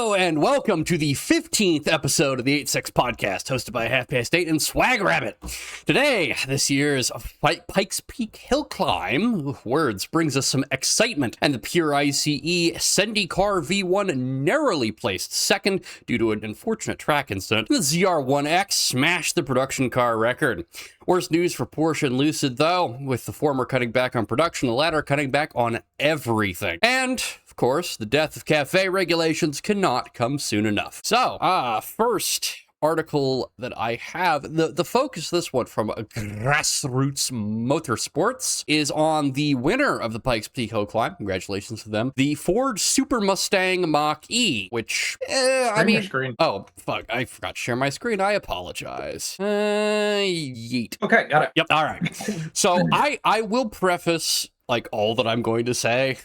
Hello and welcome to the 15th episode of the 8-6 podcast, hosted by Half Past 8 and Swag Rabbit. Today, this year's Pike's Peak Hill Climb, words, brings us some excitement, and the pure ICE Sendicar V1 narrowly placed second due to an unfortunate track incident. The ZR1X smashed the production car record. Worse news for Porsche and Lucid, though, with the former cutting back on production, the latter cutting back on everything. And of course, the death of cafe regulations cannot come soon enough. So, first article that I have, the focus of this one from Grassroots Motorsports is on the winner of the Pikes Peak Hill Climb. Congratulations to them. The Ford Super Mustang Mach-E, which, Screen. Oh, fuck, I forgot to share my screen. I apologize. Yeet. Okay, got it. Yep, all right. So I will preface like all that I'm going to say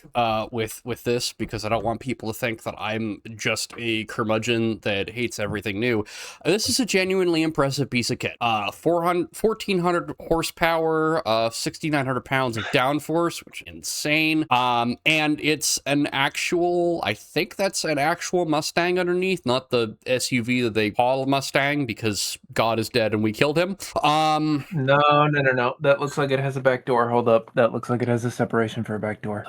with this, because I don't want people to think that I'm just a curmudgeon that hates everything new. This is a genuinely impressive piece of kit. 1,400 horsepower, 6,900 pounds of downforce, which is insane. And it's an actual, I think that's an actual Mustang underneath, not the SUV that they call a Mustang because God is dead and we killed him. No. That looks like it has a back door. Hold up. That looks like it has a separation for a back door. It's,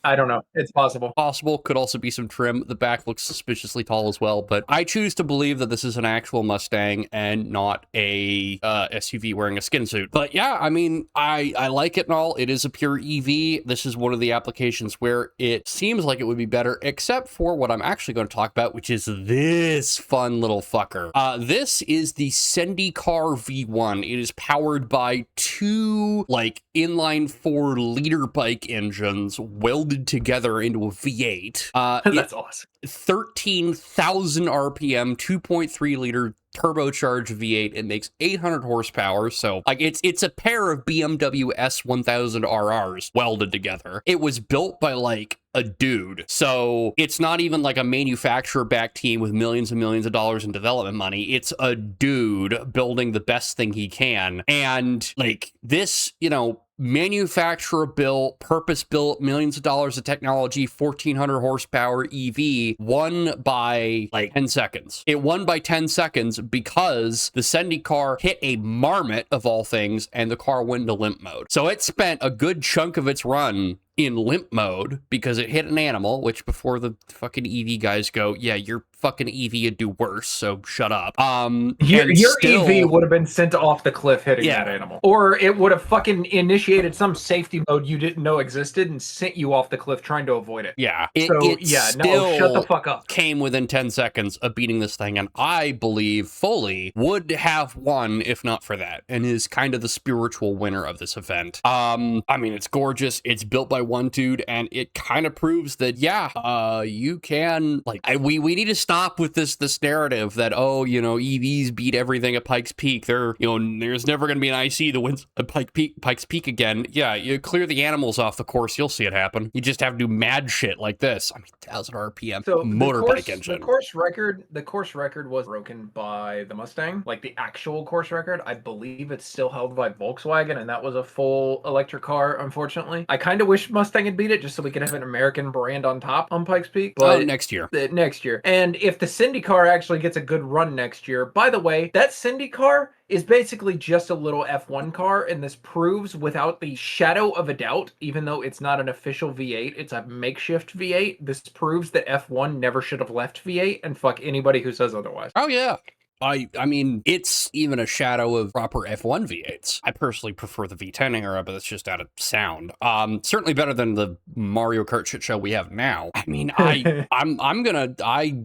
I don't know. It's possible. Possible. Could also be some trim. The back looks suspiciously tall as well, but I choose to believe that this is an actual Mustang and not a SUV wearing a skin suit. But yeah, I mean, I like it and all. It is a pure EV. This is one of the applications where it seems like it would be better, except for what I'm actually going to talk about, which is this fun little fucker. This is the Sendicar V1. It is powered by two, like, inline 4-liter bike engines welded together into a V8. That's awesome. 13,000 RPM, 2.3-liter turbocharged V8. It makes 800 horsepower, so like it's a pair of BMW S1000 RRs welded together. It was built by like a dude, so it's not even like a manufacturer-backed team with millions and millions of dollars in development money. It's a dude building the best thing he can, and like this, you know, manufacturer built, purpose built, millions of dollars of technology, 1,400 horsepower EV won by like 10 seconds. It won by 10 seconds because the Sendicar hit a marmot of all things and the car went into limp mode. So it spent a good chunk of its run in limp mode because it hit an animal, which before the fucking EV guys go, yeah, your fucking EV would do worse, so shut up. Your EV would have been sent off the cliff hitting that animal. Or it would have fucking initiated some safety mode you didn't know existed and sent you off the cliff trying to avoid it. Yeah. Shut the fuck up. Came within 10 seconds of beating this thing, and I believe fully would have won if not for that, and is kind of the spiritual winner of this event. I mean, it's gorgeous. It's built by one dude, and it kind of proves that, yeah, you can, like, we need to stop with this narrative that, oh, you know, EVs beat everything at Pikes Peak. There's never going to be an IC that wins at Pikes Peak again. Yeah, you clear the animals off the course, you'll see it happen. You just have to do mad shit like this. I mean, 1,000 RPM motorbike engine. The course record was broken by the Mustang, like the actual course record. I believe it's still held by Volkswagen, and that was a full electric car, unfortunately. I kind of wish Mustang had beat it just so we could have an American brand on top on Pikes Peak. But next year. Next year. And if the Sendicar actually gets a good run next year, by the way, that Sendicar is basically just a little F1 car, and this proves without the shadow of a doubt, even though it's not an official V8, it's a makeshift V8, this proves that F1 never should have left V8, and fuck anybody who says otherwise. Oh, yeah. I mean, it's even a shadow of proper F1 V8s. I personally prefer the V10 era, but that's just out of sound. Certainly better than the Mario Kart shit show we have now. I mean, I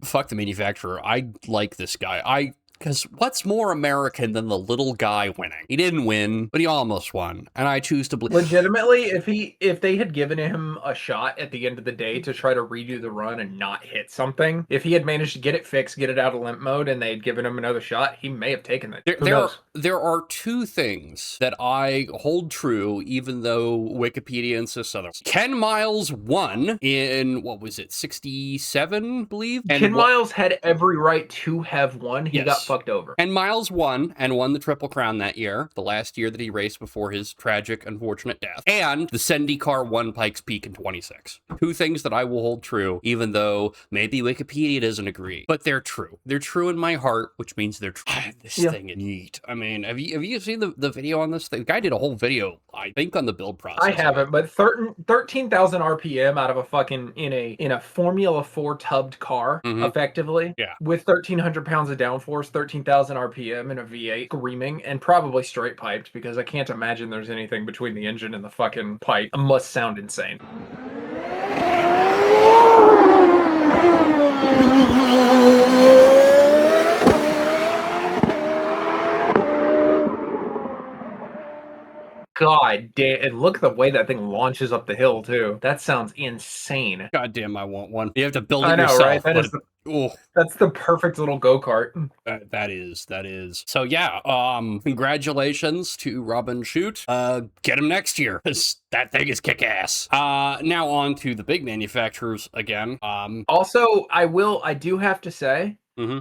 fuck the manufacturer. I like this guy. Because what's more American than the little guy winning? He didn't win, but he almost won. And I choose to believe... Legitimately, if they had given him a shot at the end of the day to try to redo the run and not hit something, if he had managed to get it fixed, get it out of limp mode, and they'd given him another shot, he may have taken it. There are two things that I hold true, even though Wikipedia insists otherwise. Ken Miles won in, what was it, 67, I believe? Ken Miles had every right to have won. He got fucked over. And Miles won the Triple Crown that year, the last year that he raced before his tragic, unfortunate death. And the IndyCar won Pikes Peak in 26. Two things that I will hold true, even though maybe Wikipedia doesn't agree, but they're true. They're true in my heart, which means they're true. This thing is neat. I mean, have you seen the video on this thing? The guy did a whole video, I think, on the build process. I haven't, but 13,000 RPM out of a fucking in a Formula 4 tubbed car, effectively. Yeah. With 1,300 pounds of downforce, 13,000 RPM in a V8 screaming, and probably straight piped because I can't imagine there's anything between the engine and the fucking pipe. It must sound insane. God damn, and look at the way that thing launches up the hill, too. That sounds insane. God damn, I want one. You have to build it I know, yourself. right? That's the perfect little go-kart. That is. So yeah, congratulations to Robin Shute. Get him next year, because that thing is kick-ass. Now on to the big manufacturers again. Also, I do have to say,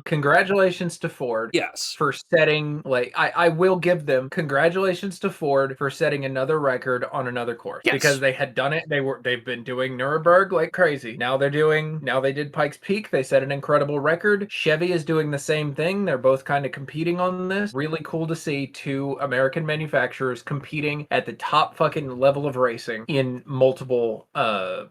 congratulations to Ford. Yes. For setting, I will give them congratulations to Ford for setting another record on another course. Yes. Because they had done it. They've been doing Nuremberg like crazy. Now they did Pikes Peak. They set an incredible record. Chevy is doing the same thing. They're both kind of competing on this. Really cool to see two American manufacturers competing at the top fucking level of racing in multiple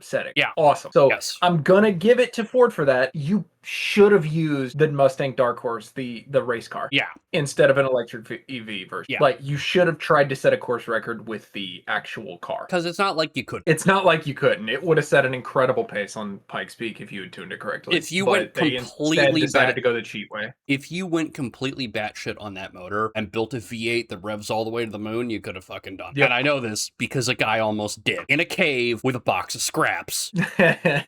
settings. Yeah. Awesome. So yes. I'm gonna give it to Ford for that. You should have used the Mustang Dark Horse, the race car. Yeah. Instead of an electric EV version. Yeah. Like, you should have tried to set a course record with the actual car. Because it's not like you couldn't. It's not like you couldn't. It would have set an incredible pace on Pikes Peak if you had tuned it correctly. If you went completely decided to go the cheat way. If you went completely batshit on that motor and built a V8 that revs all the way to the moon, you could have fucking done. Yep. And I know this because a guy almost did in a cave with a box of scraps.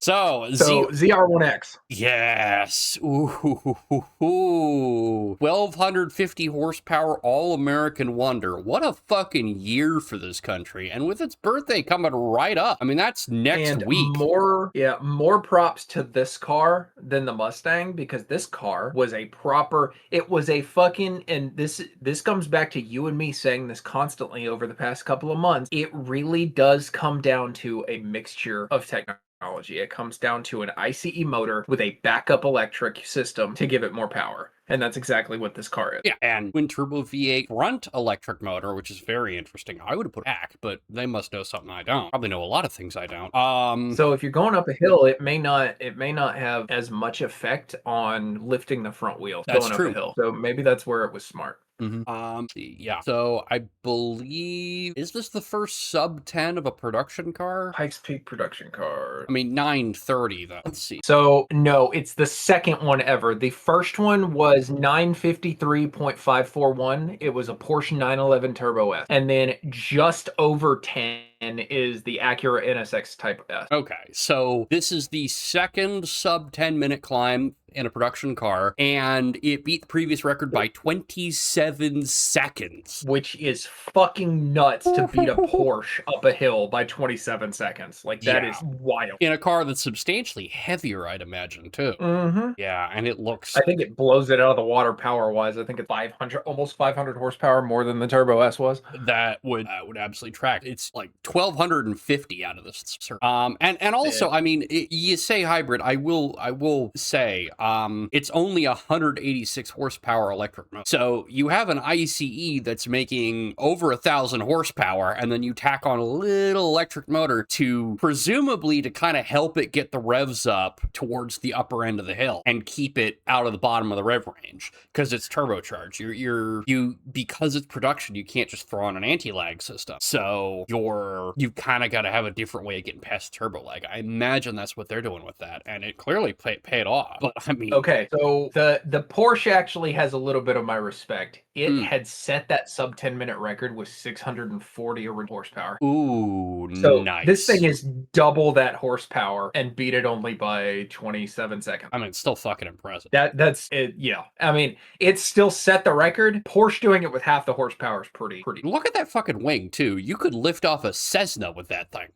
So ZR1X. Yes. Ooh. 1,250 horsepower all-American wonder. What a fucking year for this country. And with its birthday coming right up. I mean, that's next week. More props to this car than the Mustang, because this car was and this comes back to you and me saying this constantly over the past couple of months. It really does come down to a mixture of technology. It comes down to an ICE motor with a backup electric system to give it more power. And that's exactly what this car is. Yeah, and twin turbo V8 front electric motor, which is very interesting. I would have put back, but they must know something I don't. Probably know a lot of things I don't. So if you're going up a hill, it may not have as much effect on lifting the front wheel going up a hill. So maybe that's where it was smart. Yeah. So I believe, is this the first sub 10 of a production car? Pikes Peak production car. I mean, 930 though. Let's see. So no, it's the second one ever. The first one was 953.541. It was a Porsche 911 Turbo S. And then just over 10 is the Acura NSX Type S. Okay, so this is the second sub 10-minute climb in a production car, and it beat the previous record by 27 seconds. Which is fucking nuts to beat a Porsche up a hill by 27 seconds. Like, that is wild. In a car that's substantially heavier, I'd imagine, too. Yeah, and it looks... I think it blows it out of the water power-wise. I think it's almost 500 horsepower more than the Turbo S was. That would absolutely track. It's like 1,250 out of this. And also, I mean, you say hybrid, I will say, it's only 186 horsepower electric motor. So you have an ICE that's making over 1,000 horsepower, and then you tack on a little electric motor to presumably to kind of help it get the revs up towards the upper end of the hill and keep it out of the bottom of the rev range because it's turbocharged. Because it's production, you can't just throw on an anti-lag system. So you've kind of got to have a different way of getting past turbo lag. I imagine that's what they're doing with that, and it clearly paid off. But I mean, okay, so the Porsche actually has a little bit of my respect. It had set that sub 10-minute record with 640 horsepower. Ooh, so nice. This thing is double that horsepower and beat it only by 27 seconds. I mean, it's still fucking impressive. That's it. Yeah, I mean, it still set the record. Porsche doing it with half the horsepower is pretty. Look at that fucking wing too. You could lift off a Cessna with that thing.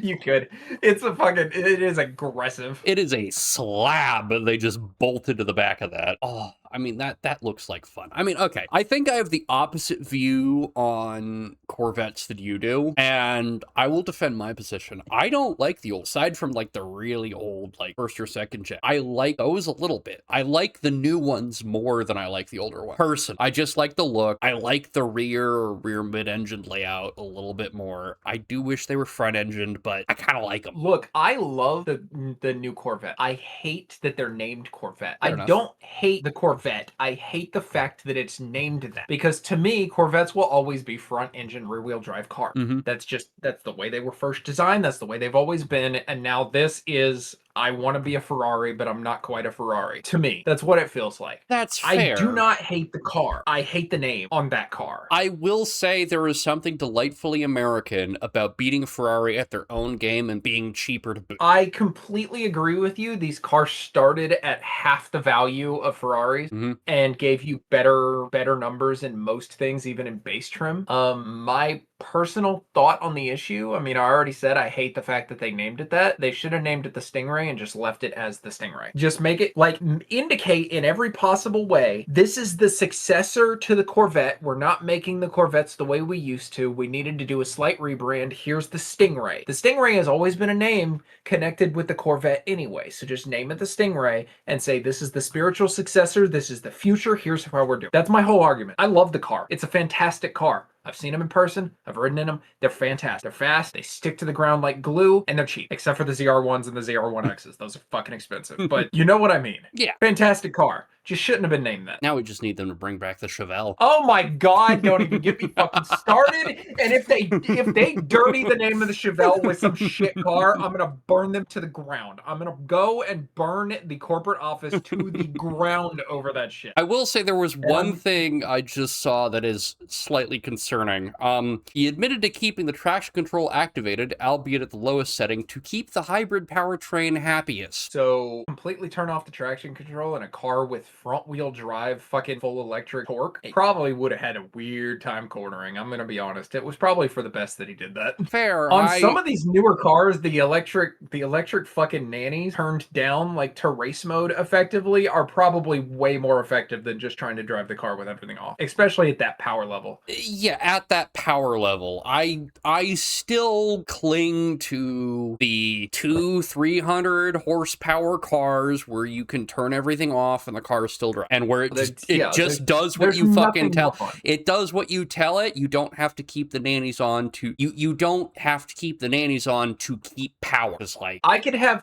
You could. It is aggressive. It is a slab they just bolted to the back of that. Oh, I mean, that looks like fun. I mean, okay, I think I have the opposite view on Corvettes that you do, and I will defend my position. I don't like the old, aside from like the really old, like first or second gen. I like those a little bit. I like the new ones more than I like the older ones. Person, I just like the look. I like the rear or rear mid-engine layout a little bit more. I do wish they were front-engined, but I kind of like them. Look, I love the new Corvette. I hate that they're named Corvette. Fair I enough. don't hate the Corvette. I hate the fact that it's named that. Because to me, Corvettes will always be front engine, rear wheel drive car. Mhm. That's the way they were first designed. That's the way they've always been. And now this is, I want to be a Ferrari, but I'm not quite a Ferrari. To me, that's what it feels like. That's fair. I do not hate the car. I hate the name on that car. I will say there is something delightfully American about beating Ferrari at their own game and being cheaper to boot. I completely agree with you. These cars started at half the value of Ferraris and gave you better numbers in most things, even in base trim. My personal thought on the issue, I mean, I already said I hate the fact that they named it that. They should have named it the Stingray and just left it as the Stingray. Just make it, like, indicate in every possible way, this is the successor to the Corvette. We're not making the Corvettes the way we used to. We needed to do a slight rebrand. Here's the Stingray. The Stingray has always been a name connected with the Corvette anyway, so just name it the Stingray and say this is the spiritual successor, this is the future, here's how we're doing. That's my whole argument. I love the car. It's a fantastic car. I've seen them in person. I've ridden in them. They're fantastic. They're fast. They stick to the ground like glue, and they're cheap. Except for the ZR1s and the ZR1Xs. Those are fucking expensive. But you know what I mean. Yeah. Fantastic car. Just shouldn't have been named that. Now we just need them to bring back the Chevelle. Oh my God, don't even get me fucking started. And if they dirty the name of the Chevelle with some shit car, I'm gonna burn them to the ground. I'm gonna go and burn the corporate office to the ground over that shit. I will say there was one thing I just saw that is slightly concerning. He admitted to keeping the traction control activated, albeit at the lowest setting, to keep the hybrid powertrain happiest. So completely turn off the traction control in a car with front wheel drive fucking full electric torque. It probably would have had a weird time cornering. I'm gonna be honest. It was probably for the best that he did that. Fair. On some of these newer cars, the electric fucking nannies turned down like to race mode effectively are probably way more effective than just trying to drive the car with everything off, especially at that power level. Yeah, at that power level, I still cling to the 200-300 horsepower cars where you can turn everything off and the car is still drive, and where it just does what you fucking tell. It does what you tell it. You don't have to keep the nannies on to you don't have to keep the nannies on to keep power. It's like I could have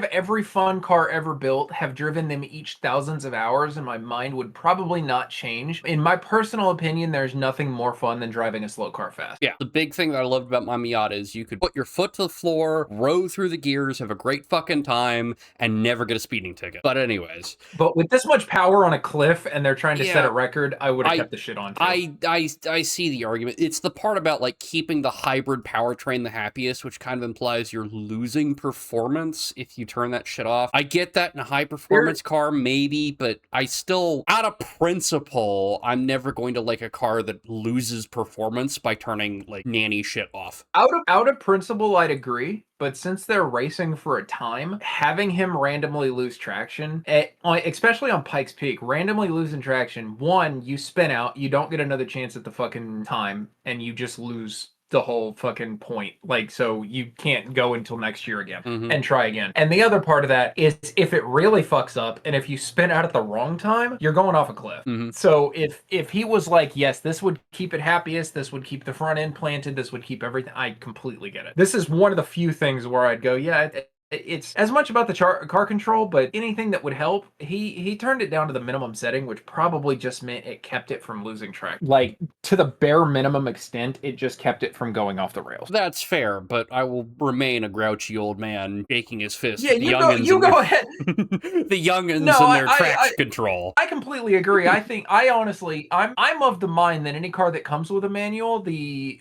every fun car ever built, have driven them each thousands of hours, and my mind would probably not change. In my personal opinion, there's nothing more fun than driving a slow car fast. Yeah, the big thing that I loved about my Miata is you could put your foot to the floor, row through the gears, have a great fucking time, and never get a speeding ticket. But anyways. But with this much power on a cliff and they're trying to set a record, I would have kept the shit on too. I see the argument. It's the part about like keeping the hybrid powertrain the happiest, which kind of implies you're losing performance if you turn that shit off. I get that in a high performance car, maybe, but I still, out of principle, I'm never going to like a car that loses performance by turning like nanny shit off. Out of principle, I'd agree. But since they're racing for a time, having him randomly lose traction, especially on Pike's Peak, randomly losing traction, one, you spin out, you don't get another chance at the fucking time, and you just lose the whole fucking point. Like, so you can't go until next year again and try again. And the other part of that is if it really fucks up and if you spin out at the wrong time, you're going off a cliff. So if he was like, yes, this would keep it happiest, this would keep the front end planted, this would keep everything, I completely get it. This is one of the few things where I'd go, yeah, it's as much about the car control, but anything that would help, he turned it down to the minimum setting, which probably just meant it kept it from losing track. Like, to the bare minimum extent, it just kept it from going off the rails. That's fair, but I will remain a grouchy old man shaking his fist. Yeah, you go ahead. The youngins and their traction control. I completely agree. I'm of the mind that any car that comes with a manual, the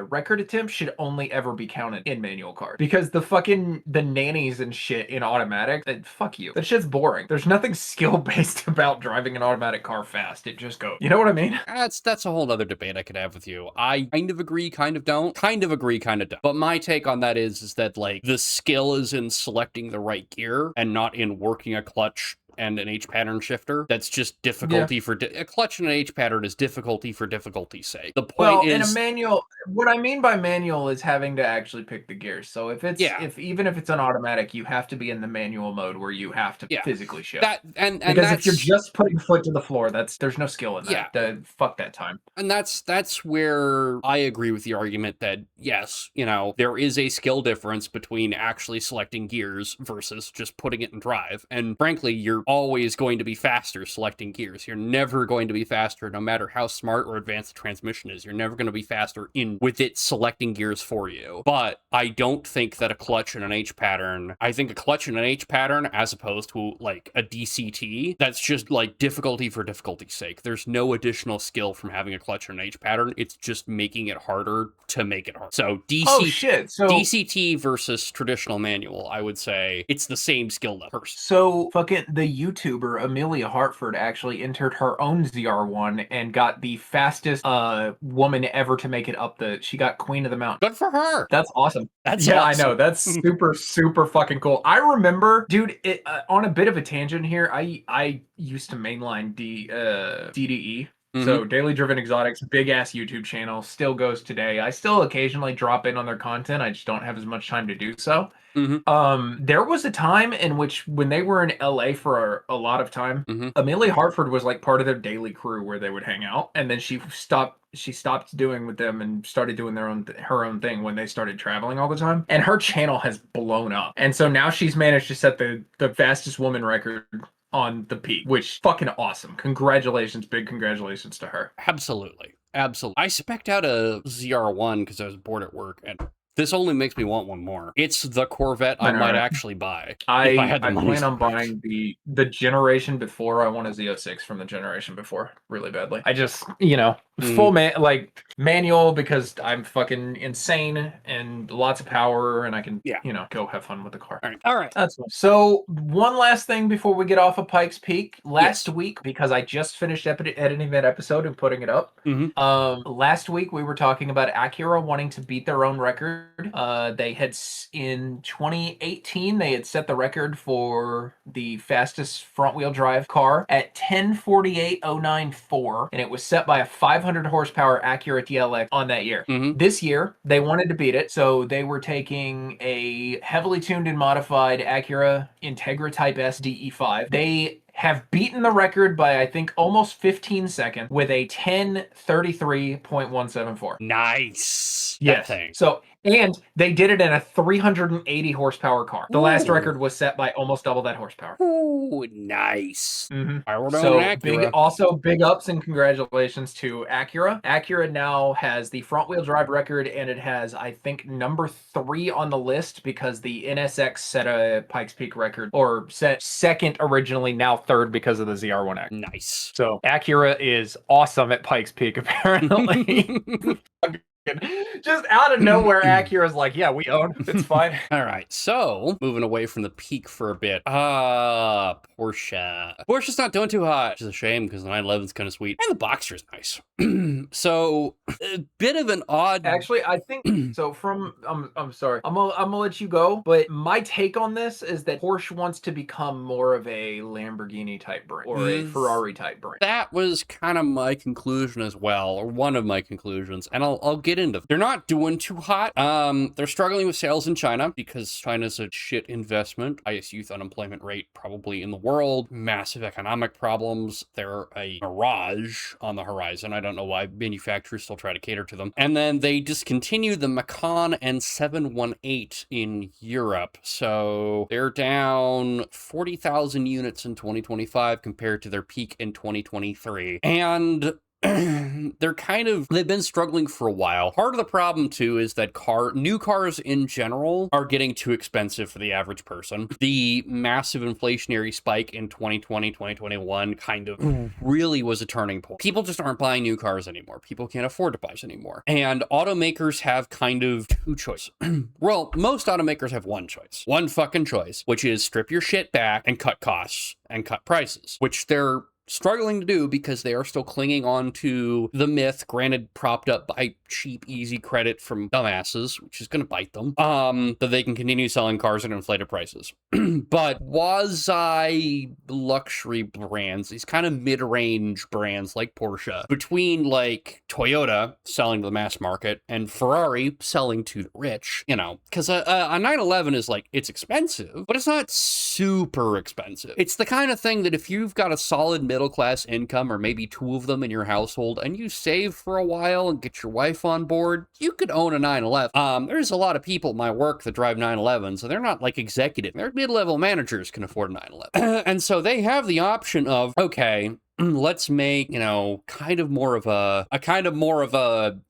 record attempt should only ever be counted in manual cars, because the nannies and shit in automatic, fuck you. That shit's boring. There's nothing skill-based about driving an automatic car fast. It just goes. You know what I mean? That's a whole other debate I could have with you. I kind of agree, kind of don't. Kind of agree, kind of don't. But my take on that is that, like, the skill is in selecting the right gear and not in working a clutch and an H pattern shifter. That's just difficulty for a clutch and an H pattern is difficulty for difficulty's sake. The point is, in a manual, what I mean by manual is having to actually pick the gears. So if it's even if it's an automatic, you have to be in the manual mode where you have to physically shift. Because if you're just putting foot to the floor, there's no skill in that. Fuck that time. And that's where I agree with the argument that yes, there is a skill difference between actually selecting gears versus just putting it in drive. And frankly, you're always going to be faster selecting gears. You're never going to be faster, no matter how smart or advanced the transmission is. You're never going to be faster with it selecting gears for you. But I don't think that a clutch and an H pattern, I think a clutch and an H pattern, as opposed to like a DCT, that's just like difficulty for difficulty's sake. There's no additional skill from having a clutch and an H pattern. It's just making it harder to make it hard. So DCT versus traditional manual, I would say it's the same skill level. So fucking the YouTuber Amelia Hartford actually entered her own ZR1 and got the fastest woman ever to make it up she got Queen of the Mountain. Good for her. That's awesome. That's awesome. I know. That's super fucking cool. I remember, dude, on a bit of a tangent here, I used to mainline DDE. So Daily Driven Exotics, big ass YouTube channel, still goes today. I still occasionally drop in on their content. I just don't have as much time to do so. There was a time in which when they were in LA for a lot of time, Amelia Hartford was like part of their daily crew where they would hang out, and then she stopped doing with them and started doing her own thing when they started traveling all the time. And her channel has blown up. And so now she's managed to set the fastest woman record on the Peak, which fucking awesome. Big congratulations to her. Absolutely. I spec'd out a ZR1 because I was bored at work, and this only makes me want one more. It's the Corvette I might actually buy. I plan on buying the generation before. I want a Z06 from the generation before really badly. I just, full manual because I'm fucking insane and lots of power and I can, go have fun with the car. All right. That's fun. So one last thing before we get off of Pike's Peak. Last week, because I just finished editing that episode and putting it up. Last week we were talking about Acura wanting to beat their own record. They had in 2018 they had set the record for the fastest front-wheel drive car at 10:48.094, and it was set by a 500 horsepower Acura TLX on that year. This year they wanted to beat it, so they were taking a heavily tuned and modified Acura Integra Type S DE5. They have beaten the record by, I think, almost 15 seconds with a 10:33.174. Nice. Yes. So, and they did it in a 380 horsepower car. The last record was set by almost double that horsepower. Ooh, nice. Big ups and congratulations to Acura. Acura now has the front wheel drive record, and it has, I think, number 3 on the list because the NSX set a Pikes Peak record, or set second originally, now third because of the ZR1X. Nice. So Acura is awesome at Pikes Peak, apparently. Just out of nowhere, Acura's like, yeah, we own. It's fine. All right, so moving away from the Peak for a bit. Porsche. Porsche's not doing too hot, which is a shame because the 911's kind of sweet, and the Boxster's nice. So a bit of an odd. Actually, I think so. I'm sorry. I'm gonna let you go. But my take on this is that Porsche wants to become more of a Lamborghini type brand or a Ferrari type brand. That was kind of my conclusion as well, or one of my conclusions, and I'll get into. They're not doing too hot. They're struggling with sales in China because China's a shit investment. Highest youth unemployment rate probably in the world. Massive economic problems. They're a mirage on the horizon. I don't know why manufacturers still try to cater to them. And then they discontinued the Macan and 718 in Europe. So they're down 40,000 units in 2025 compared to their peak in 2023. And they've been struggling for a while. Part of the problem too is that new cars in general are getting too expensive for the average person. The massive inflationary spike in 2020, 2021 kind of really was a turning point. People just aren't buying new cars anymore. People can't afford to buy it anymore. And automakers have kind of two choices. Well, most automakers have one fucking choice, which is strip your shit back and cut costs and cut prices, which they're struggling to do because they are still clinging on to the myth, granted propped up by cheap, easy credit from dumbasses, which is going to bite them, that they can continue selling cars at inflated prices. But quasi-luxury brands, these kind of mid-range brands like Porsche, between like Toyota selling to the mass market and Ferrari selling to the rich, you know, because a 911 is like, it's expensive, but it's not super expensive. It's the kind of thing that if you've got a solid middle-class income, or maybe two of them in your household, and you save for a while and get your wife on board, you could own a 911. There's a lot of people at my work that drive 911s, so they're not like executive. They're mid-level managers can afford a 911. And so they have the option of, okay, let's make, you know, kind of more of a,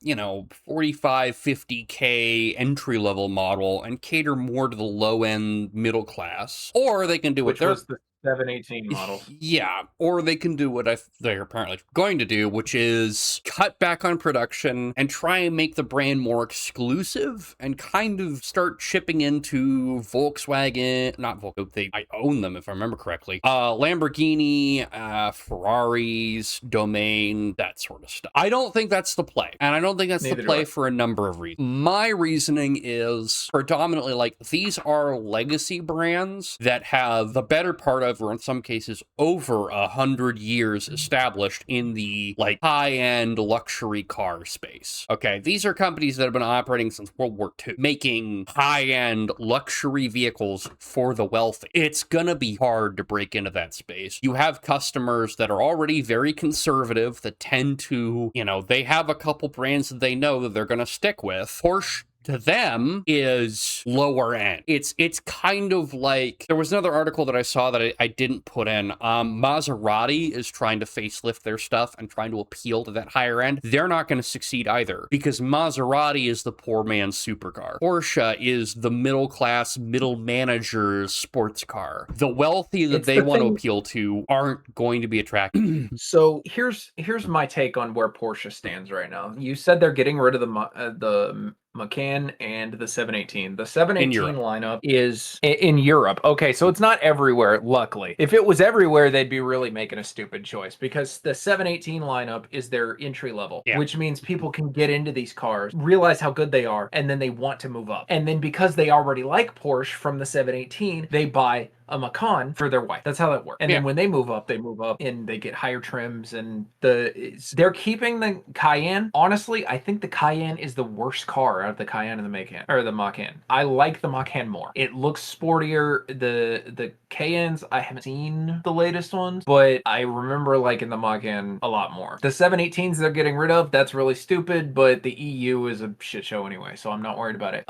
you know, 45, 50K entry level model and cater more to the low end middle class. Or they can do what was the 718 model. Yeah, or they can do what they're apparently going to do, which is cut back on production and try and make the brand more exclusive and kind of start chipping into Volkswagen, not Volkswagen, I own them if I remember correctly, Lamborghini, Ferraris, Domain, that sort of stuff. I don't think that's the play, and I don't think that's the play for a number of reasons. My reasoning is predominantly like, these are legacy brands that have the better part of, or in some cases over 100 years established in the like high-end luxury car space. Okay, these are companies that have been operating since World War II, making high-end luxury vehicles for the wealthy. It's gonna be hard to break into that space. You have customers that are already very conservative that tend to, you know, they have a couple brands that they know that they're gonna stick with. Porsche, to them, is lower end. It's kind of like, there was another article that I saw that I didn't put in. Maserati is trying to facelift their stuff and trying to appeal to that higher end. They're not going to succeed either, because Maserati is the poor man's supercar. Porsche is the middle class, middle manager's sports car. The wealthy that they want to appeal to aren't going to be attractive. So here's my take on where Porsche stands right now. You said they're getting rid of the Macan and the 718. The 718 lineup is in Europe. Okay, so it's not everywhere, luckily. If it was everywhere, they'd be really making a stupid choice, because the 718 lineup is their entry level, which means people can get into these cars, realize how good they are, and then they want to move up. And then because they already like Porsche from the 718, they buy a Macan for their wife. That's how that works. And then when they move up and they get higher trims, and they're keeping the Cayenne. Honestly, I think the Cayenne is the worst car out of the Cayenne and the Macan, or the Macan. I like the Macan more. It looks sportier. The Cayennes, I haven't seen the latest ones, but I remember liking the Macan a lot more. The 718s they're getting rid of, that's really stupid, but the EU is a shit show anyway, so I'm not worried about it.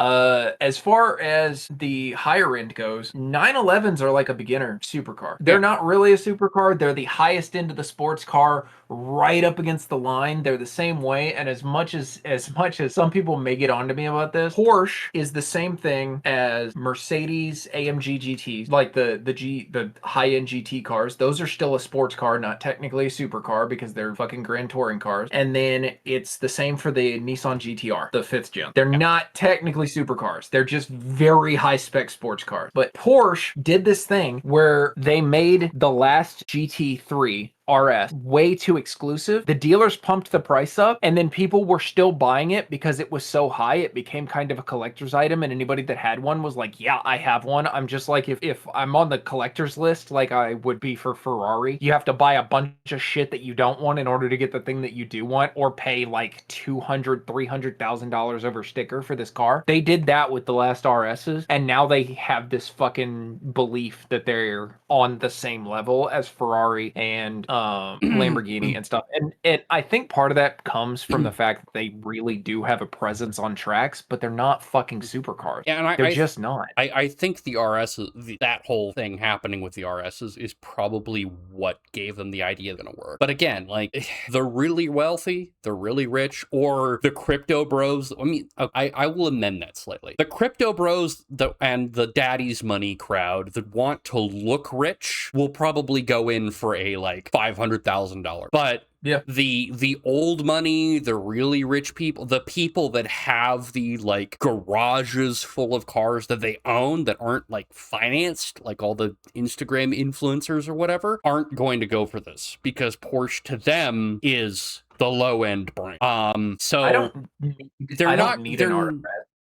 As far as the higher end goes, 911s are like a beginner supercar. They're not really a supercar. They're the highest end of the sports car, right up against the line. They're the same way. And as much as some people may get on to me about this, Porsche is the same thing as Mercedes AMG GTs, like the high-end GT cars. Those are still a sports car, not technically a supercar, because they're fucking grand touring cars. And then it's the same for the Nissan GTR, the 5th gen. They're not technically supercars. They're just very high-spec sports cars. But Porsche did this thing where they made the last GT3 RS way too exclusive. The dealers pumped the price up, and then people were still buying it because it was so high. It became kind of a collector's item, and anybody that had one was like, yeah, I have one. I'm just like, if I'm on the collector's list, like I would be for Ferrari, you have to buy a bunch of shit that you don't want in order to get the thing that you do want, or pay like $200,000-$300,000 over sticker for this car. They did that with the last RSs, and now they have this fucking belief that they're on the same level as Ferrari and Lamborghini and stuff. And I think part of that comes from the fact that they really do have a presence on tracks, but they're not fucking supercars. Yeah, and they're just not. I think the RSs, that whole thing happening with the RSs is probably what gave them the idea that it'll work. But again, like, the really wealthy, the really rich, or the crypto bros, I mean, I will amend that slightly. The crypto bros and the daddy's money crowd that want to look rich will probably go in for a like $500,000. But Yeah. The old money, the really rich people, the people that have the like garages full of cars that they own that aren't like financed, like all the Instagram influencers or whatever, aren't going to go for this because Porsche to them is the low end brand. I So don't they're I don't not need an they're RS.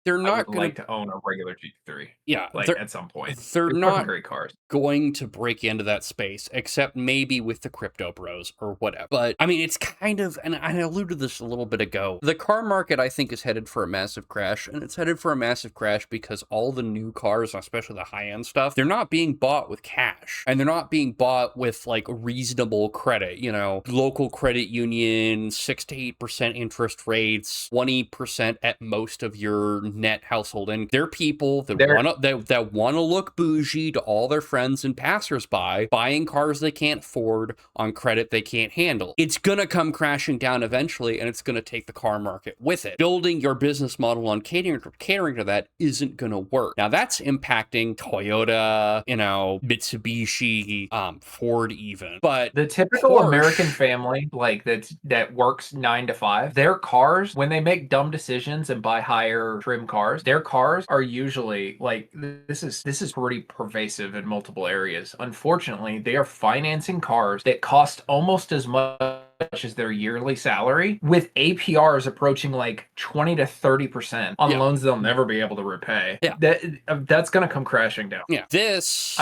they're I would not gonna like to own a regular GT3, yeah, like, at some point. they're They're fucking not great cars. going to break into that space, except maybe with the crypto bros or whatever. But I mean, it's kind of, and I alluded to this a little bit ago. The car market, I think, is headed for a massive crash, and it's headed for a massive crash because all the new cars, especially the high end stuff, they're not being bought with cash, and they're not being bought with like reasonable credit. You know, local credit union, 6 to 8% interest rates, 20% at most of your net household income. They're people that They're that want to look bougie to all their friends and passersby, buying cars they can't afford on credit they can't handle. It's gonna come crashing down eventually, and it's gonna take the car market with it. Building your business model on catering to that isn't gonna work. Now that's impacting Toyota, you know, Mitsubishi, Ford even. But the typical American Porsche, family, like that works 9 to 5. Their cars, when they make dumb decisions and buy higher trim cars, their cars are usually like this is pretty pervasive in multiple areas. Unfortunately, they are financing cars that cost almost as much as their yearly salary with APRs approaching like 20 to 30% on yeah, loans they'll never be able to repay. yeah, That's going to come crashing down. yeah. This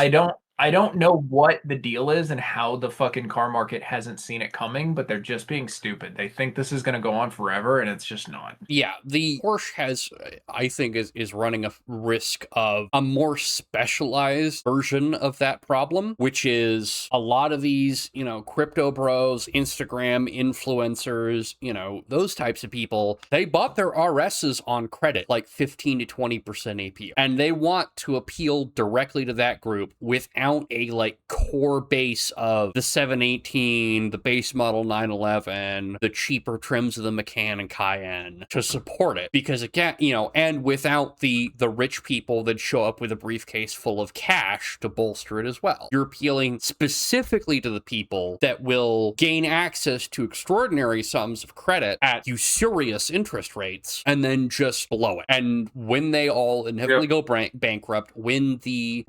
I don't know what the deal is and how the fucking car market hasn't seen it coming, but they're just being stupid. They think this is going to go on forever, and it's just not. Yeah, the Porsche has, I think, is running a risk of a more specialized version of that problem, which is a lot of these, you know, crypto bros, Instagram influencers, you know, those types of people, they bought their RSs on credit, like 15 to 20% APR, and they want to appeal directly to that group without a like core base of the 718, the base model 911, the cheaper trims of the Macan and Cayenne to support it. Because again, you know, and without the rich people that show up with a briefcase full of cash to bolster it as well. You're appealing specifically to the people that will gain access to extraordinary sums of credit at usurious interest rates and then just blow it. And when they all inevitably go bankrupt, when the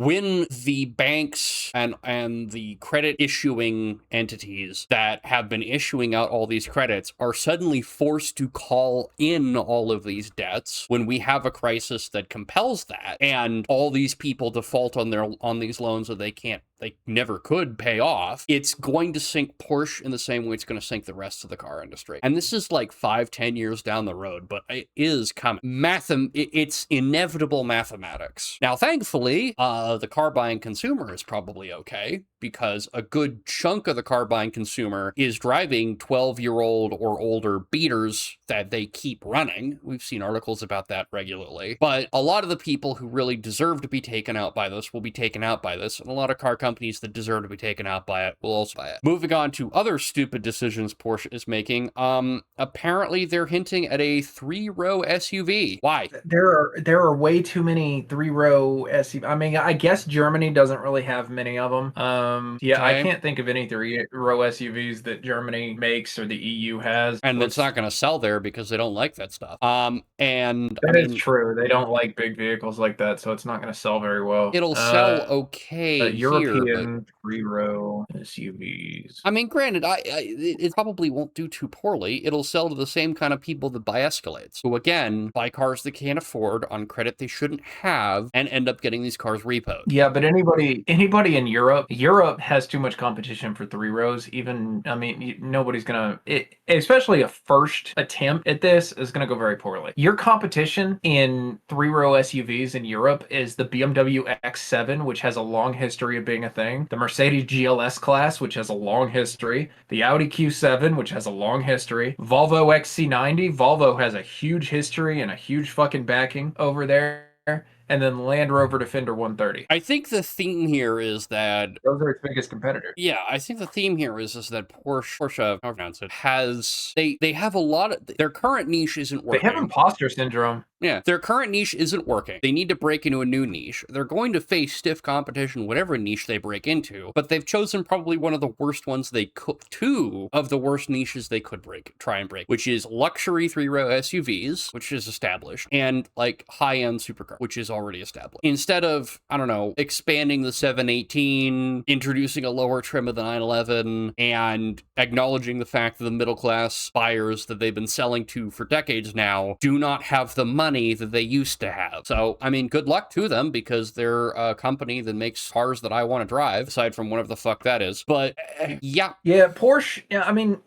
banks and the credit issuing entities that have been issuing out all these credits are suddenly forced to call in all of these debts when we have a crisis that compels that, and all these people default on these loans that they never could pay off, it's going to sink Porsche in the same way it's going to sink the rest of the car industry. And this is like 5-10 years down the road, but it is coming. It's inevitable mathematics. Now, thankfully, the car buying consumer is probably okay, because a good chunk of the car buying consumer is driving 12-year-old or older beaters that they keep running. We've seen articles about that regularly. But a lot of the people who really deserve to be taken out by this will be taken out by this, and a lot of car companies that deserve to be taken out by it will also buy it. Moving on to other stupid decisions Porsche is making, apparently they're hinting at a 3-row SUV. Why? There are way too many 3-row SUV. I mean, I guess Germany doesn't really have many of them. Yeah, I Okay. can't think of any 3-row SUVs that Germany makes or the EU has. And it's not going to sell there because they don't like that stuff. And I That is mean, true. They don't like big vehicles like that, so it's not going to sell very well. it'll sell okay here, but European 3-row SUVs. I mean, granted, it probably won't do too poorly. It'll sell to the same kind of people that buy Escalades, who again buy cars they can't afford on credit they shouldn't have, and end up getting these cars repoed. Yeah, but anybody in Europe has too much competition for 3-rows. Even, I mean, nobody's gonna, especially a first attempt at this is gonna go very poorly. Your competition in 3-row SUVs in Europe is the BMW X7, which has a long history of being a thing, the Mercedes GLS class, which has a long history, the Audi Q7, which has a long history, Volvo XC90. Volvo has a huge history and a huge fucking backing over there. And then Land Rover Defender 130. I think the theme here is that Those are its biggest competitors. yeah, I think the theme here is that Porsche, how to pronounce it, they have a lot of their current niche isn't They working. have imposter syndrome. Yeah, their current niche isn't working. They need to break into a new niche. They're going to face stiff competition, whatever niche they break into, but they've chosen probably one of the worst ones they could, two of the worst niches they could try and break, which is luxury 3-row SUVs, which is established, and like high-end supercar, which is already established. Instead of, I don't know, expanding the 718, introducing a lower trim of the 911, and acknowledging the fact that the middle class buyers that they've been selling to for decades now do not have the money that they used to have. So, I mean, good luck to them, because they're a company that makes cars that I want to drive, aside from whatever the fuck that is. But yeah. Yeah, Porsche, yeah, I mean,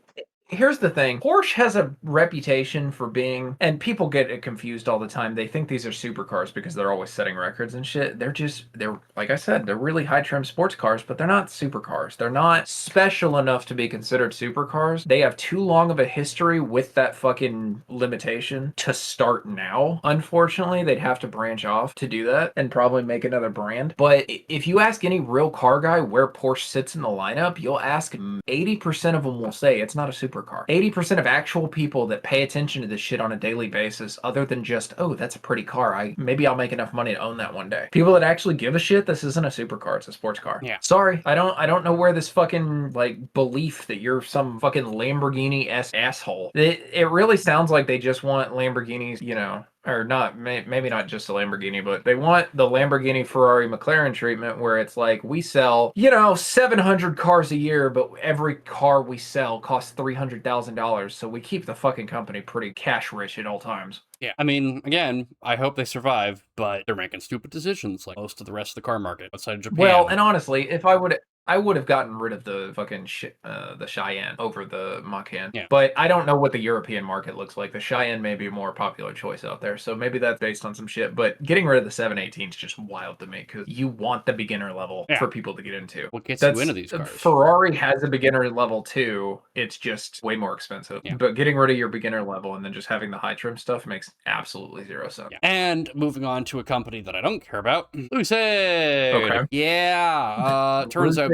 here's the thing. Porsche has a reputation for being, and people get it confused all the time. They think these are supercars because they're always setting records and shit. They're, like I said, they're really high trim sports cars, but they're not supercars. They're not special enough to be considered supercars. They have too long of a history with that fucking limitation to start now. Unfortunately, they'd have to branch off to do that and probably make another brand. But if you ask any real car guy where Porsche sits in the lineup, you'll ask 80% of them will say it's not a supercar. 80% of actual people that pay attention to this shit on a daily basis, other than just, oh, that's a pretty car, maybe I'll make enough money to own that one day. People that actually give a shit, this isn't a supercar, it's a sports car. Yeah. Sorry, I don't know where this fucking like belief that you're some fucking Lamborghini-esque asshole. It really sounds like they just want Lamborghinis, you know, or not, maybe not just a Lamborghini, but they want the Lamborghini, Ferrari, McLaren treatment, where it's like, we sell, 700 cars a year, but every car we sell costs $300,000, so we keep the fucking company pretty cash rich at all times. Yeah, I mean, again, I hope they survive, but they're making stupid decisions like most of the rest of the car market outside of Japan. Well, and honestly, if I would have gotten rid of the fucking the Cheyenne over the Macan. Yeah. But I don't know what the European market looks like. The Cheyenne may be a more popular choice out there, so maybe that's based on some shit. But getting rid of the 718 is just wild to me, because you want the beginner level for people to get into. What gets you into these cars? Ferrari has a beginner level too. It's just way more expensive. Yeah. But getting rid of your beginner level and then just having the high trim stuff makes absolutely zero sense. Yeah. And moving on to a company that I don't care about, Lucid. Okay. Yeah. Turns out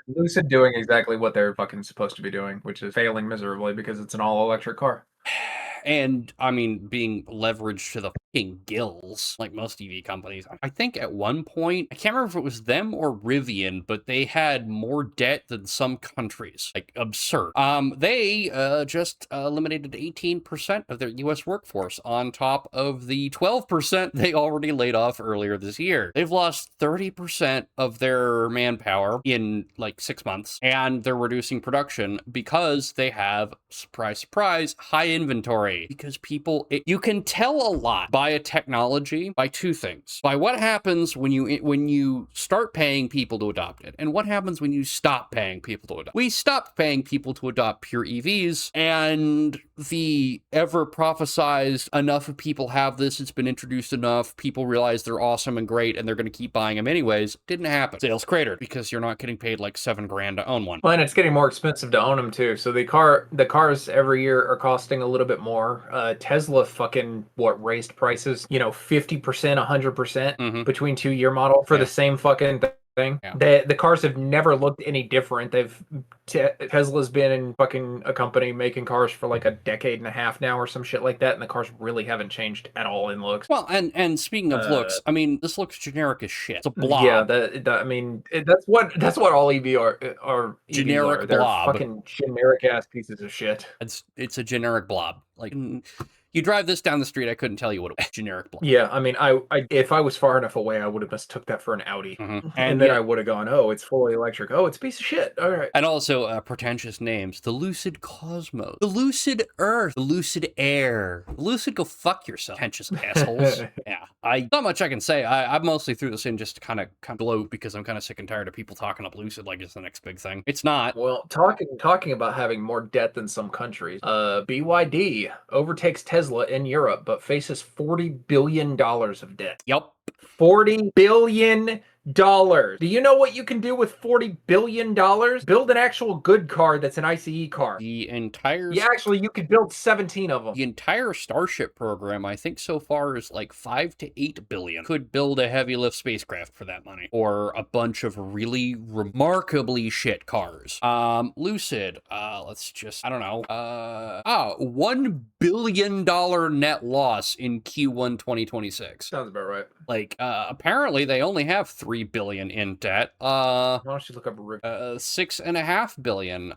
Lucid doing exactly what they're fucking supposed to be doing, which is failing miserably because it's an all-electric car. And, I mean, being leveraged to the fucking gills, like most EV companies. I think at one point, I can't remember if it was them or Rivian, but they had more debt than some countries. Like, absurd. They just eliminated 18% of their US workforce on top of the 12% they already laid off earlier this year. They've lost 30% of their manpower in, like, 6 months, and they're reducing production because they have, surprise, surprise, high inventory. Because people, you can tell a lot by a technology by two things: by what happens when you start paying people to adopt it, and what happens when you stop paying people to adopt. We stopped paying people to adopt pure EVs, and the ever prophesized enough of people have this, it's been introduced enough, people realize they're awesome and great, and they're going to keep buying them anyways. Didn't happen. Sales cratered because you're not getting paid like $7,000 to own one. Well, and it's getting more expensive to own them too. So the cars every year are costing a little bit more. Tesla fucking raised prices 50%, 100% between 2-year model for the same fucking thing. Yeah. The cars have never looked any different. Tesla's been in fucking a company making cars for like a decade and a half now or some shit like that, and the cars really haven't changed at all in looks. Well, and speaking of looks, I mean, this looks generic as shit. It's a blob. Yeah, I mean, that's what all EV are. Generic They're blob. Fucking generic ass pieces of shit. It's a generic blob. Like, you drive this down the street, I couldn't tell you what it was. Generic blob. Yeah, I mean, I if I was far enough away, I would have just took that for an Audi. And then I would have gone, oh, it's fully electric. Oh, it's a piece of shit. All right. And also pretentious names. The Lucid Cosmos. The Lucid Earth. The Lucid Air. The Lucid Go Fuck Yourself. Pretentious assholes. Yeah. Not much I can say. I mostly threw this in just to kind of gloat, because I'm kind of sick and tired of people talking up Lucid like it's the next big thing. It's not. Well, talking about having more debt than some countries, BYD overtakes Tesla in Europe, but faces $40 billion of debt. Yep. $40 billion Do you know what you can do with $40 billion? Build an actual good car that's an ICE car. The entire Yeah, actually, you could build 17 of them. The entire Starship program, I think so far is like 5 to 8 billion. Could build a heavy lift spacecraft for that money, or a bunch of really remarkably shit cars. Lucid, let's just, I don't know, $1 billion net loss in Q1 2026. Sounds about right. Like, apparently they only have 3 billion in debt. Why don't you look up a 6.5 billion.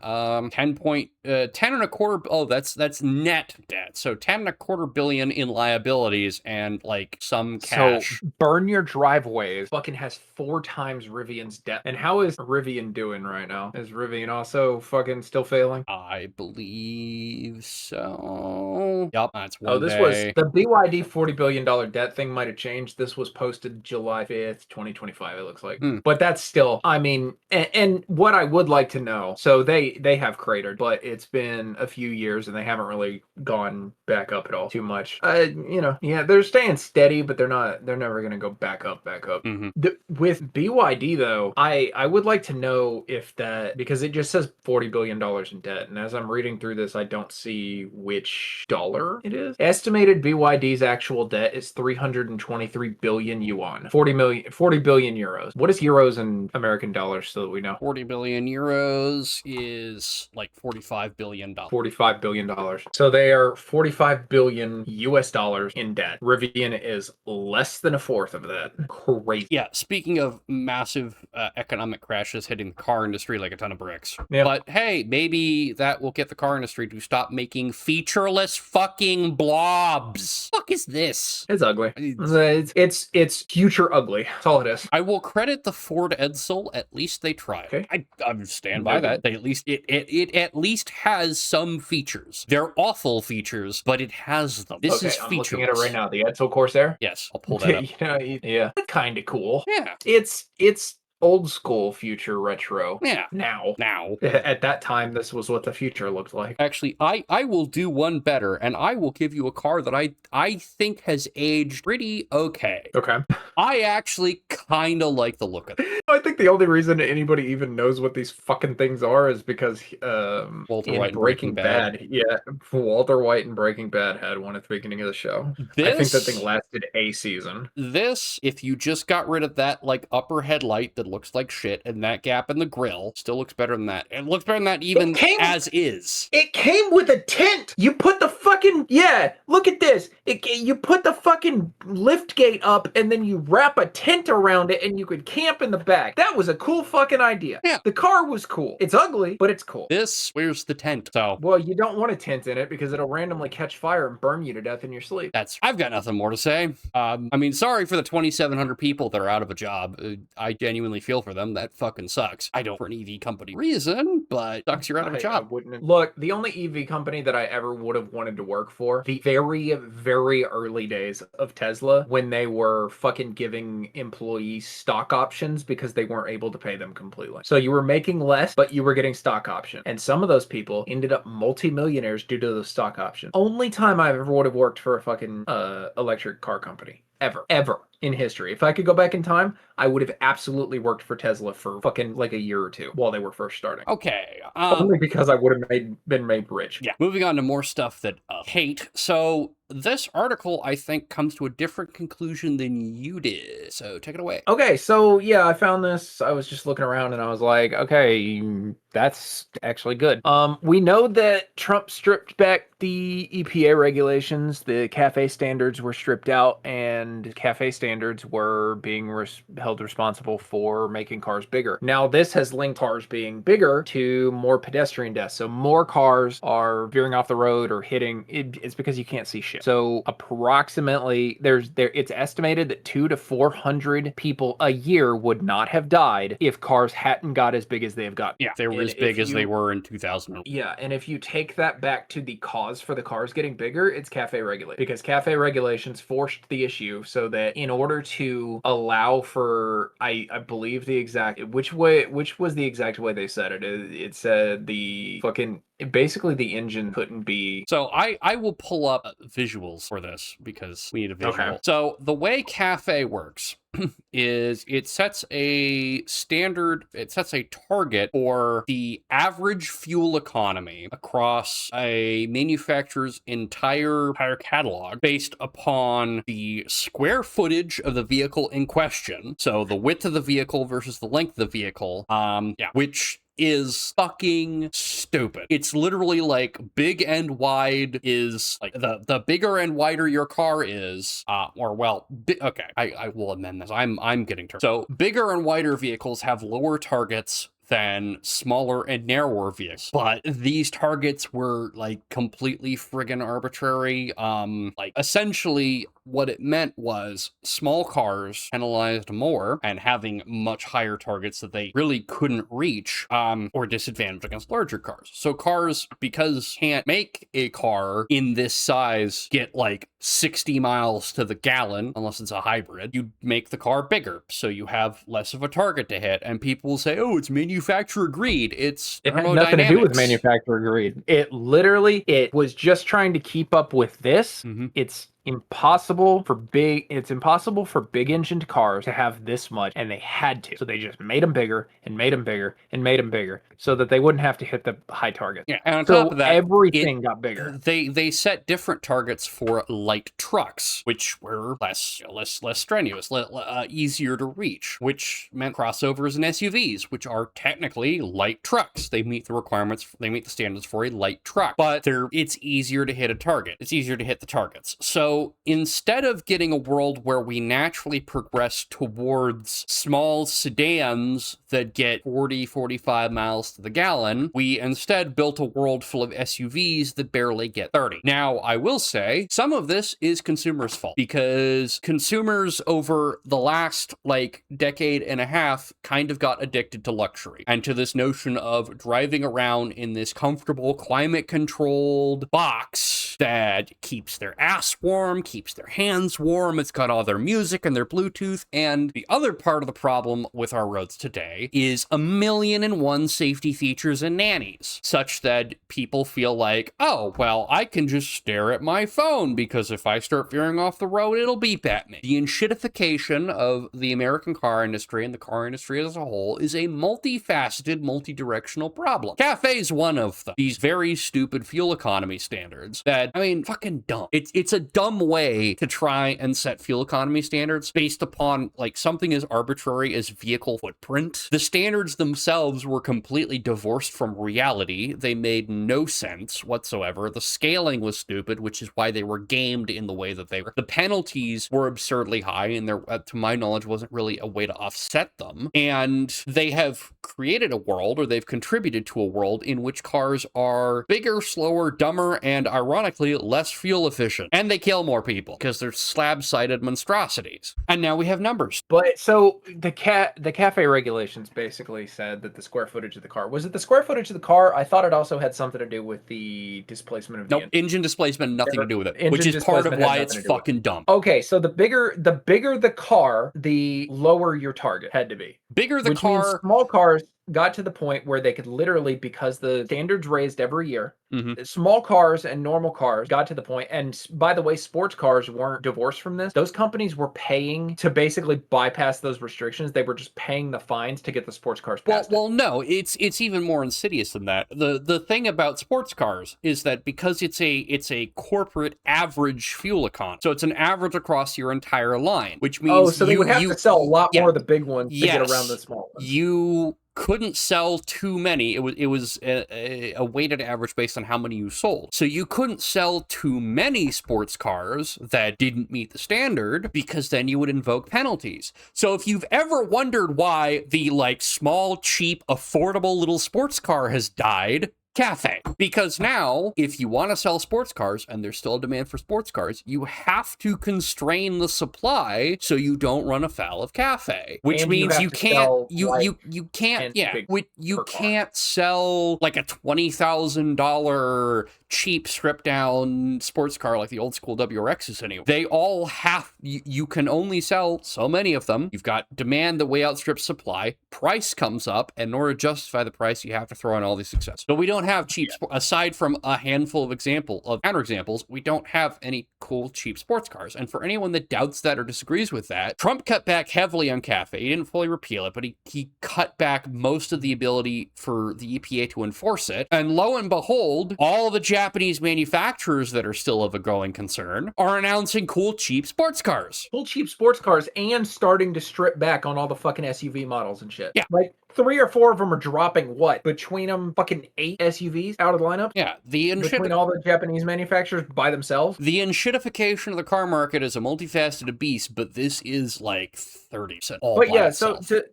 10 and a quarter. Oh, that's net debt. So 10 and a quarter billion in liabilities and like some cash. So Burn Your Driveways fucking has 4 times Rivian's debt. And how is Rivian doing right now? Is Rivian also fucking still failing? I believe so. Yep, that's one. Oh, this was the BYD $40 billion debt thing might have changed. This was posted July 5th, 2025, it looks like. But that's still, I mean, and what I would like to know, so they have cratered, but it's been a few years and they haven't really gone back up at all too much. You know, yeah, they're staying steady, but they're never going to go back up. With BYD though, I would like to know if that, because it just says $40 billion in debt. And as I'm reading through this, I don't see which dollar it is. Estimated BYD's actual debt is 323 billion yuan, 40 billion euros. What is euros in American dollars so that we know? 40 billion euros is like $45 billion. $45 billion. So they are 45 billion US dollars in debt. Rivian is less than a fourth of that. Crazy. Yeah, speaking of massive economic crashes hitting the car industry like a ton of bricks. Yep. But hey, maybe that will get the car industry to stop making featureless fucking blobs. Fuck is this? It's ugly. It's future ugly. That's all it is. I will credit the Ford Edsel. At least they tried. Okay. I stand by that. They at least it at least has some features. They're awful features, but it has them. This is I'm looking at it right now. The Edsel Corsair. Yes, I'll pull that up. You know, yeah, kind of cool. Yeah, it's old school future retro. Yeah. Now. Now. At that time, this was what the future looked like. Actually, I will do one better, and I will give you a car that I think has aged pretty okay. Okay. I actually kind of like the look of it. I think the only reason anybody even knows what these fucking things are is because Walter White in Breaking Bad. Yeah, Walter White in Breaking Bad had one at the beginning of the show. I think that thing lasted a season. This, if you just got rid of that like upper headlight that looks like shit and that gap in the grill, still looks better than that. It looks better than that even as is. It came with a tent. You put the fucking, look at this. You put the fucking lift gate up and then you wrap a tent around it and you could camp in the back. That was a cool fucking idea. Yeah. The car was cool. It's ugly, but it's cool. Where's the tent? So, well, you don't want a tent in it because it'll randomly catch fire and burn you to death in your sleep. I've got nothing more to say. I mean, sorry for the 2,700 people that are out of a job. I genuinely feel for them. That fucking sucks. I don't for an EV company reason, but sucks you're out of a job. Look, the only EV company that I ever would have wanted to work for, the very, very early days of Tesla, when they were fucking giving employees stock options because they weren't able to pay them completely. So you were making less, but you were getting stock options. And some of those people ended up multimillionaires due to those stock options. Only time I ever would have worked for a fucking electric car company. Ever in history. If I could go back in time, I would have absolutely worked for Tesla for fucking like a year or two while they were first starting. Okay. Only because I would have been made rich. Yeah. Moving on to more stuff that hate. So this article, I think, comes to a different conclusion than you did. So take it away. Okay, so yeah, I found this. I was just looking around and I was like, okay, that's actually good. We know that Trump stripped back the EPA regulations. The CAFE standards were stripped out, and CAFE standards were being held responsible for making cars bigger. Now, this has linked cars being bigger to more pedestrian deaths. So more cars are veering off the road or hitting. It's because you can't see shit. So approximately, it's estimated that 200 to 400 people a year would not have died if cars hadn't got as big as they have gotten. Yeah, they were as big as they were in 2000. Yeah, and if you take that back to the cause for the cars getting bigger, it's CAFE regulation. Because CAFE regulations forced the issue so that in order to allow for, I believe the exact, which was the exact way they said it? It said the fucking Basically, the engine couldn't be. So I will pull up visuals for this because we need a visual. Okay. So the way Cafe works is it sets a target for the average fuel economy across a manufacturer's entire catalog based upon the square footage of the vehicle in question. So the width of the vehicle versus the length of the vehicle, which is fucking stupid. It's literally like big and wide is like the bigger and wider your car is, I will amend this. I'm getting turned. So bigger and wider vehicles have lower targets than smaller and narrower vehicles. But these targets were like completely friggin' arbitrary. Like essentially what it meant was small cars penalized more and having much higher targets that they really couldn't reach, or disadvantaged against larger cars. So cars, because can't make a car in this size get like 60 miles to the gallon, unless it's a hybrid, you make the car bigger, so you have less of a target to hit, and people will say, oh, it's manufacturer greed. It had nothing to do with manufacturer greed. It was just trying to keep up with this. Mm-hmm. It's impossible for big engined cars to have this much, and they had to. So they just made them bigger and made them bigger and made them bigger so that they wouldn't have to hit the high target. Yeah, and on top of that, everything got bigger. They set different targets for light trucks, which were less strenuous, easier to reach, which meant crossovers and SUVs, which are technically light trucks. They meet the requirements, they meet the standards for a light truck, but it's easier to hit a target. It's easier to hit the targets. So instead of getting a world where we naturally progress towards small sedans that get 40, 45 miles to the gallon, we instead built a world full of SUVs that barely get 30. Now, I will say some of this is consumers' fault because consumers over the last decade and a half kind of got addicted to luxury and to this notion of driving around in this comfortable climate controlled box that keeps their ass warm, keeps their hands warm, it's got all their music and their Bluetooth. And the other part of the problem with our roads today is 1,000,001 safety features and nannies, such that people feel like, oh, well, I can just stare at my phone because if I start veering off the road, it'll beep at me. The enshittification of the American car industry and the car industry as a whole is a multifaceted, multi-directional problem. Cafe is one of them. These very stupid fuel economy standards that, fucking dumb. It's a dumb way to try and set fuel economy standards based upon something as arbitrary as vehicle footprint. The standards themselves were completely divorced from reality. They made no sense whatsoever. The scaling was stupid, which is why they were gamed in the way that they were. The penalties were absurdly high, and there, to my knowledge, wasn't really a way to offset them. And they have created a world, or they've contributed to a world, in which cars are bigger, slower, dumber, and ironically, less fuel efficient. And they kill more people because they're slab-sided monstrosities. And now we have numbers. But so the cafe regulations basically said that the square footage of the car, was it the square footage of the car? I thought it also had something to do with the displacement of the engine. Engine displacement, nothing to do with it, which is part of why it's fucking dumb. Okay, so the bigger the car, the lower your target had to be. Bigger the car. Means small cars got to the point where they could literally, because the standards raised every year, small cars and normal cars got to the point, and by the way, sports cars weren't divorced from this. Those companies were paying to basically bypass those restrictions. They were just paying the fines to get the sports cars passed. Well, no, it's even more insidious than that. The thing about sports cars is that because it's a corporate average fuel economy, so it's an average across your entire line, which means they would have to sell a lot more of the big ones to get around the small ones. You couldn't sell too many. It was a weighted average based on how many you sold. So you couldn't sell too many sports cars that didn't meet the standard, because then you would invoke penalties. So if you've ever wondered why the small, cheap, affordable little sports car has died, Cafe. Because now, if you want to sell sports cars, and there's still a demand for sports cars, you have to constrain the supply so you don't run afoul of Cafe. Which means you can't sell like a $20,000 cheap stripped down sports car like the old school WRXs anymore. They all you can only sell so many of them. You've got demand that way outstrips supply. Price comes up, and in order to justify the price, you have to throw in all these accessories. So we don't don't have cheap, aside from a handful of counterexamples, we don't have any cool, cheap sports cars. And for anyone that doubts that or disagrees with that, Trump cut back heavily on CAFE. He didn't fully repeal it, but he cut back most of the ability for the EPA to enforce it. And lo and behold, all the Japanese manufacturers that are still of a growing concern are announcing cool, cheap sports cars. Cool, cheap sports cars and starting to strip back on all the fucking SUV models and shit. Yeah. Like, 3 or 4 of them are dropping what? Between them, fucking 8 SUVs out of the lineup? Yeah. Between all the Japanese manufacturers by themselves? The enshittification of the car market is a multifaceted beast, but this is like 30% all But by yeah, itself. so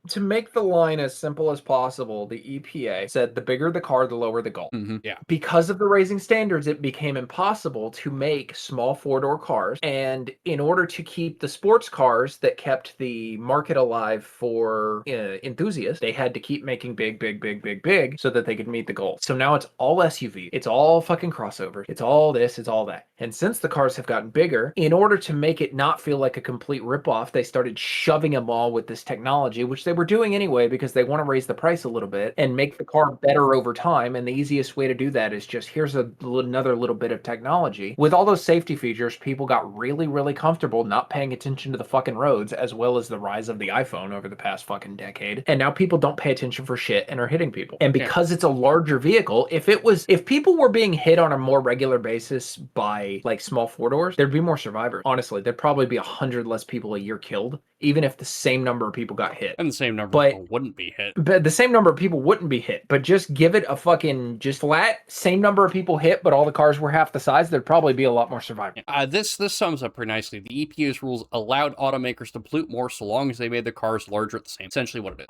to make the line as simple as possible, the EPA said the bigger the car, the lower the goal. Yeah. Because of the raising standards, it became impossible to make small 4-door cars. And in order to keep the sports cars that kept the market alive for enthusiasts, they had to keep making big so that they could meet the goal. So now it's all SUV. It's all fucking crossovers. It's all this, it's all that. And since the cars have gotten bigger, in order to make it not feel like a complete ripoff, they started shoving them all with this technology, which they were doing anyway because they want to raise the price a little bit and make the car better over time. And the easiest way to do that is just here's another little bit of technology. With all those safety features, people got really, really comfortable not paying attention to the fucking roads, as well as the rise of the iPhone over the past fucking decade. And now people don't pay attention for shit and are hitting people. And because it's a larger vehicle, if people were being hit on a more regular basis by like small 4-doors, there'd be more survivors. Honestly, there'd probably be 100 less people a year killed, even if the same number of people got hit. And the same number of people wouldn't be hit. But the same number of people wouldn't be hit. But just give it a fucking just flat, same number of people hit, but all the cars were half the size, there'd probably be a lot more survivors. This sums up pretty nicely. The EPA's rules allowed automakers to pollute more so long as they made their cars larger at the same. Essentially what it is.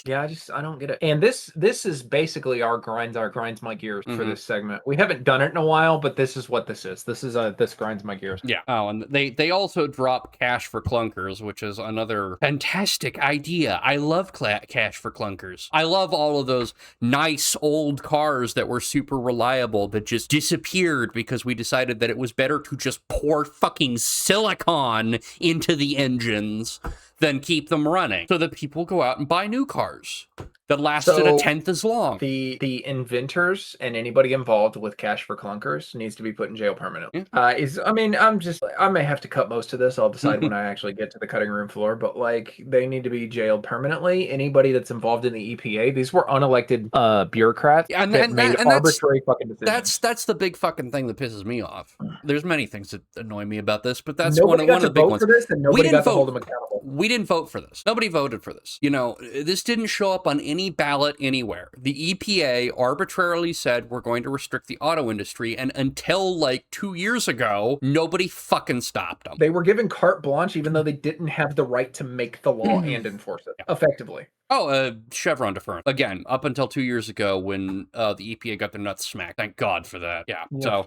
Yeah, I don't get it. And this is basically our grinds my gears for this segment. We haven't done it in a while, but this is what this is. This grinds my gears. Yeah. Oh, and they also drop cash for clunkers, which is another fantastic idea. I love cash for clunkers. I love all of those nice old cars that were super reliable that just disappeared because we decided that it was better to just pour fucking silicon into the engines than keep them running so that people go out and buy new cars that lasted a tenth as long. The inventors and anybody involved with cash for clunkers needs to be put in jail permanently. I may have to cut most of this. I'll decide when I actually get to the cutting room floor, but like they need to be jailed permanently. Anybody that's involved in the EPA, these were unelected bureaucrats that made arbitrary fucking decisions. That's the big fucking thing that pisses me off. There's many things that annoy me about this, but that's nobody one of the big ones. For this, and nobody got to hold them accountable. We didn't vote for this. Nobody voted for this. You know, this didn't show up on any ballot anywhere. The EPA arbitrarily said we're going to restrict the auto industry, and until like 2 years ago, nobody fucking stopped them. They were given carte blanche even though they didn't have the right to make the law and enforce it effectively. Oh, Chevron deference. Again, up until 2 years ago when the EPA got their nuts smacked. Thank God for that. Yeah. So,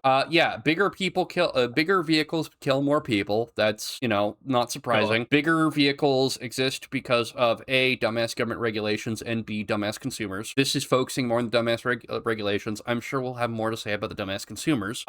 bigger vehicles kill more people. That's, not surprising. Bigger vehicles exist because of A, dumbass government regulations, and B, dumbass consumers. This is focusing more on the dumbass regulations. I'm sure we'll have more to say about the dumbass consumers.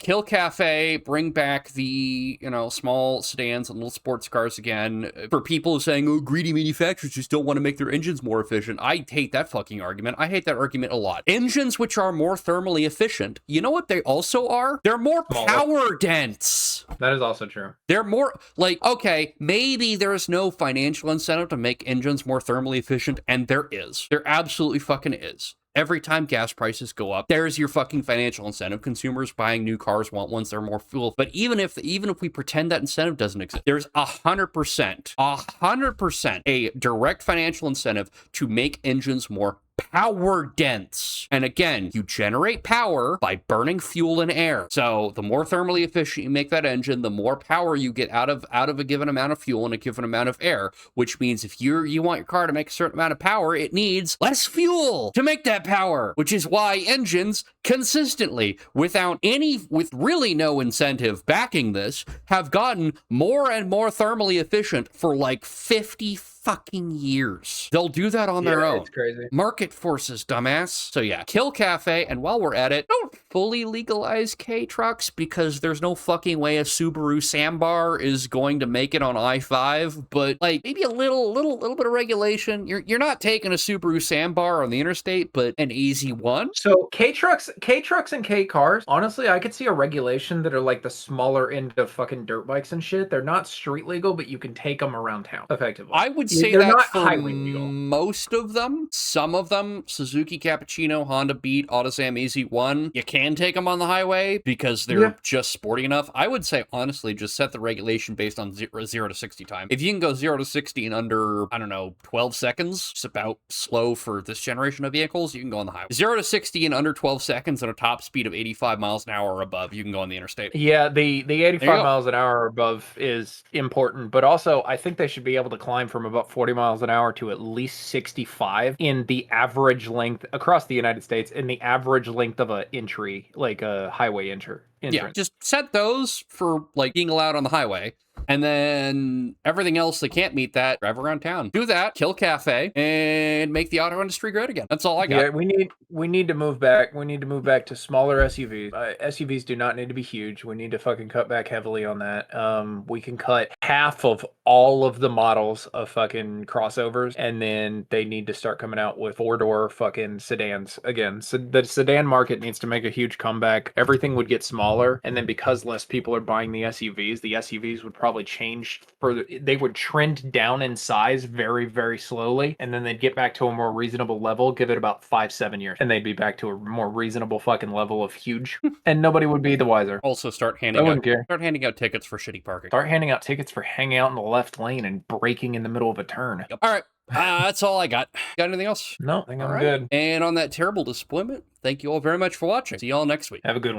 Kill Cafe, bring back the, small sedans and little sports cars again. For people saying, oh, greedy manufacturers just don't want to make their engines more efficient. I hate that fucking argument. I hate that argument a lot. Engines which are more thermally efficient, you know what they also are? They're more power dense. That is also true. They're more okay, maybe there's no financial incentive to make engines more thermally efficient, and there is. There absolutely fucking is. Every time gas prices go up, there's your fucking financial incentive. Consumers buying new cars want ones that are more fuel. But even if we pretend that incentive doesn't exist, there's 100% a direct financial incentive to make engines more power dense. And again, you generate power by burning fuel and air. So the more thermally efficient you make that engine, the more power you get out of a given amount of fuel and a given amount of air, which means if you want your car to make a certain amount of power, it needs less fuel to make that power, which is why engines consistently, with really no incentive backing this, have gotten more and more thermally efficient for like 50 fucking years. They'll do that on their own. It's crazy. Market forces, dumbass. So yeah, kill Cafe, and while we're at it, don't fully legalize K-trucks because there's no fucking way a Subaru Sambar is going to make it on I-5, but like maybe a little bit of regulation. You're not taking a Subaru Sambar on the interstate, but an easy one. So K-trucks and K-cars, honestly, I could see a regulation that are like the smaller end of fucking dirt bikes and shit. They're not street legal, but you can take them around town effectively. I would say they're that not for highway legal. most of them. Some of them, Suzuki Cappuccino, Honda Beat, Autosam EZ1, you can take them on the highway because they're just sporty enough. I would say, honestly, just set the regulation based on 0 to 60 time. If you can go 0 to 60 in under, I don't know, 12 seconds, it's about slow for this generation of vehicles, you can go on the highway. 0 to 60 in under 12 seconds at a top speed of 85 miles an hour or above, you can go on the interstate. Yeah, the 85 miles an hour or above is important, but also I think they should be able to climb from about 40 miles an hour to at least 65 in the average length across the United States, in the average length of a entry, like a highway entrance. Yeah, just set those for like being allowed on the highway. And then everything else that can't meet that, drive around town. Do that, kill Cafe, and make the auto industry great again. That's all I got. Yeah, we need to move back. We need to move back to smaller SUVs. SUVs do not need to be huge. We need to fucking cut back heavily on that. We can cut half of all of the models of fucking crossovers, and then they need to start coming out with 4-door fucking sedans again. So the sedan market needs to make a huge comeback. Everything would get smaller, and then because less people are buying the SUVs would probably change further. They would trend down in size very, very slowly, and then they'd get back to a more reasonable level. Give it about 5-7 years, and they'd be back to a more reasonable fucking level of huge, and nobody would be the wiser. Also, start handing out tickets for shitty parking. Start handing out tickets for hanging out in the left lane and braking in the middle of a turn. Yep. All right. That's all I got. Got anything else? No, I think I'm good. And on that terrible disappointment, thank you all very much for watching. See y'all next week. Have a good one.